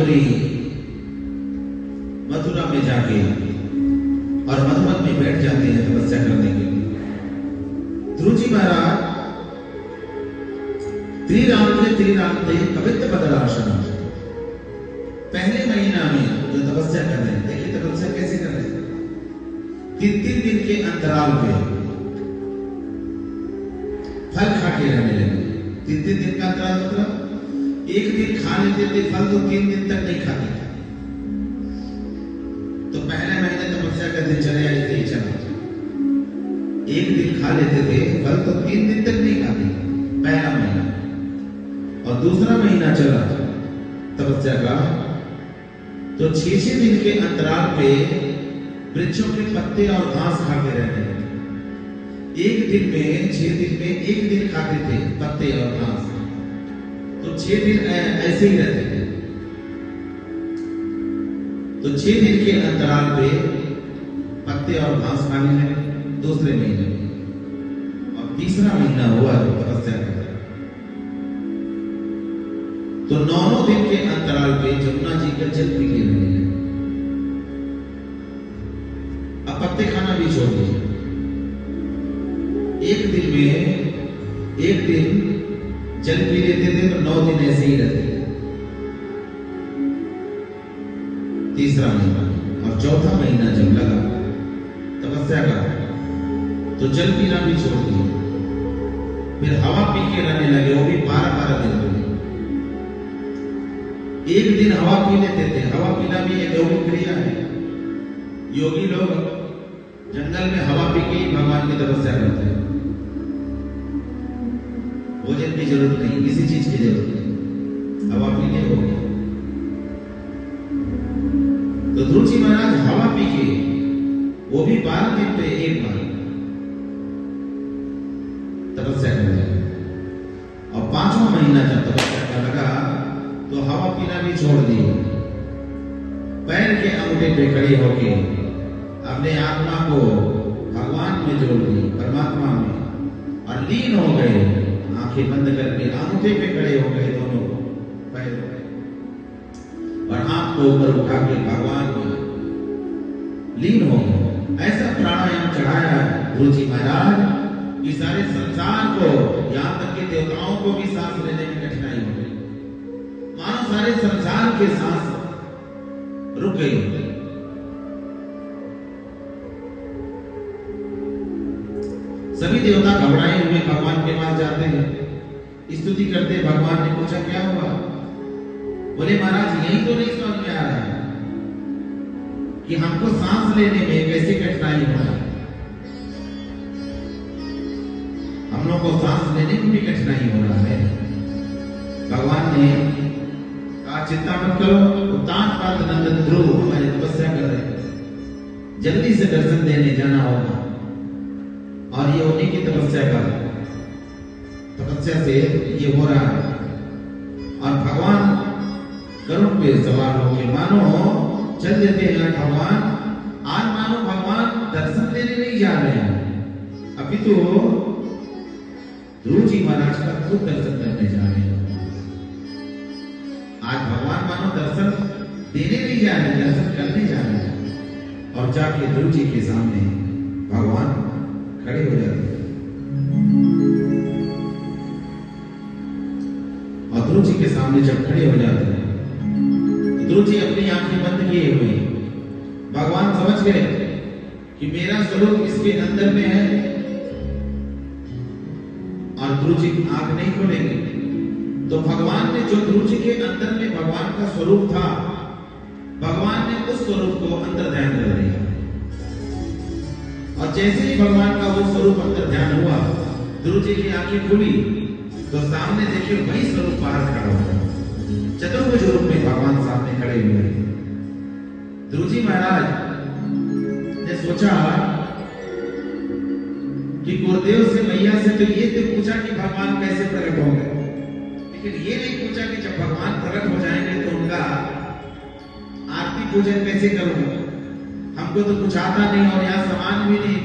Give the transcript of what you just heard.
मथुरी मथुरा में जाके और मधुबन में बैठ जाते हैं तपस्या करने के लिए। ध्रुव जी महाराज त्रिरांते पवित्र पदराशन पहले महीना में जो तपस्या कर रहे हैं, देखिए तपस्या कैसे कर रहे हैं, 3 दिन के अंतराल पे फल खा के रहने लगे। 3 दिन का अंतराल मतलब एक दिन खा लेते थे फल तो 3 दिन तक नहीं खाते थे। तो पहले महीने तपस्या का दिनचर्या ऐसे ही चला, एक दिन खा लेते थे फल तो 3 दिन तक नहीं खाते, पहला महीना। और दूसरा महीना चला तपस्या का, तो 6 दिन के अंतराल पे वृक्षों के पत्ते और घास खाते रहते हैं। एक दिन में 6 दिन में एक दिन खाते थे पत्ते और घास, तो 6 दिन ऐसे ही रहते थे। तो 6 दिन के अंतराल पे पत्ते और घास खाने लगे दूसरे महीने में। और तीसरा महीना हुआ तो तपस्या करते, तो 9 दिन के अंतराल पे जमुना जी का जल पी के रहने लगे। अब पत्ते खाना भी छोड़ दिए। एक दिन जल पी लेते थे तो 9 दिन ऐसे ही रहते थे। तीसरा महीना और चौथा महीना जब लगा तपस्या का, तो जल पीना भी छोड़ दिया। फिर हवा पी के रहने लगे, वो भी 12 दिन हो गए। एक दिन हवा पी लेते थे। हवा पीना भी एक यौगिक क्रिया है। योगी लोग जंगल में हवा पी के ही भगवान की तपस्या करते हैं। भोजन की जरूरत नहीं, किसी चीज की जरूरत नहीं, हवा पी के हो गया। तो ध्रुव जी महाराज हवा पी के, वो भी 12 दिन पे एक बार तपस्या करते हैं। और 5वां महीना जब तपस्या का लगा तो हवा पीना भी छोड़ दिए। पैर के अंगूठे पे खड़े होके अपने आत्मा को भगवान में जोड़ दी, परमात्मा में, और लीन हो गए। आंखें बंद करके अंगूठे पे खड़े हो गए दोनों पैर, और हाथ को ऊपर उठा के भगवान में लीन हो गए। ऐसा प्राणायाम चढ़ाया ध्रुव जी महाराज कि सारे संसार को, यहां तक कि देवताओं को भी सांस लेने में कठिनाई हो गई। मानो सारे संसार के सांस रुक गई। सभी देवता घबराए हुए भगवान के पास जाते हैं, स्तुति करते। भगवान ने पूछा क्या हुआ? बोले महाराज यही तो नहीं समझ में आ रहा है कि हमको सांस लेने में कैसे कठिनाई हो रहा है। हम लोग को सांस लेने में भी कठिनाई हो रहा है। भगवान ने कहा चिंता मत करो, उत्तान पाद नंदन ध्रुव हमारी तपस्या कर रहे हैं, जल्दी से दर्शन देने जाना होगा। और ये उन्हीं की तपस्या से ये हो रहा है। और भगवान करुण पे सवार होकर मानो चल देते हैं भगवान। आज मानो भगवान दर्शन देने नहीं जा रहे हैं, अभी तो ध्रुव जी महाराज का खुद दर्शन करने जा रहे हैं। आज भगवान मानो दर्शन देने नहीं जा रहे, दर्शन करने जा रहे हैं। और जाके ध्रुव जी के सामने भगवान खड़े हो जाते हैं। और ध्रुव जी के सामने जब खड़े हो जाते हैं तो ध्रुव जी अपनी आंखें बंद किए हुए, भगवान समझ गए कि मेरा स्वरूप इसके अंदर में है। और ध्रुव जी आंख नहीं खोलेंगे तो भगवान ने जो ध्रुव जी के अंदर में भगवान का स्वरूप था, भगवान ने उस स्वरूप को अंदर ध्यान कर दिया। और जैसे ही भगवान का वो स्वरूप अंदर ध्यान हुआ, ध्रुव जी की आंखें खुली तो सामने देखिए वही स्वरूप बाहर खड़ा हुआ, चतुर्भुज रूप में भगवान सामने खड़े हुए हैं। ध्रुव जी महाराज ने सोचा कि गुरुदेव से मैया से तो ये तो पूछा कि भगवान कैसे प्रकट होंगे, लेकिन ये नहीं पूछा कि जब भगवान प्रकट हो जाएंगे तो उनका आरती पूजन कैसे करूंगा। हमको तो कुछ आता नहीं और यहाँ सामान भी नहीं,